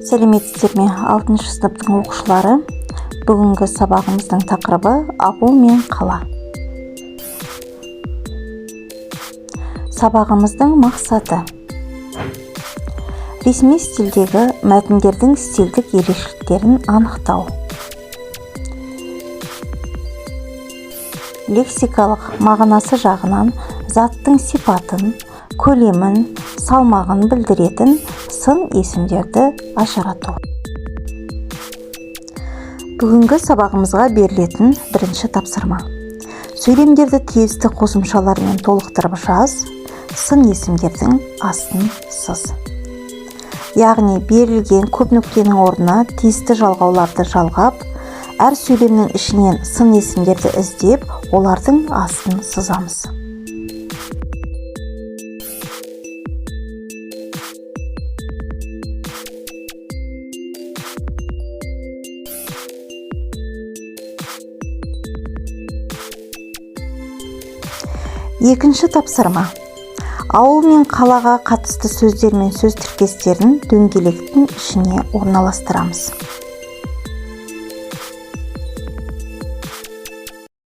Сәлеметсіздер ме? 6-шы сыныптың оқушылары. Бүгінгі сабағымыздың тақырыбы ауыл мен қала. Сабағымыздың мақсаты: ресми стильдегі мәтіндердің стильдік ерекшеліктерін анықтау. Лексикалық мағынасы жағынан заттың сипатын, көлемін, салмағын білдіретін сын есімдерді ажырату. Бүгінгі сабағымызға берілетін бірінші тапсырма: сөйлемдерді тиісті қосымшалармен толықтырып жаз, сын есімдердің астын сыз. Яғни берілген көп нүктенің орнына тиісті жалғауларды жалғап, әр сөйлемнің ішінен сын есімдерді іздеп, олардың астын сызамыз. Екінші тапсырма: ауыл мен қалаға қатысты сөздер мен сөз тіркестерін дөңгелектің ішіне орналастырамыз.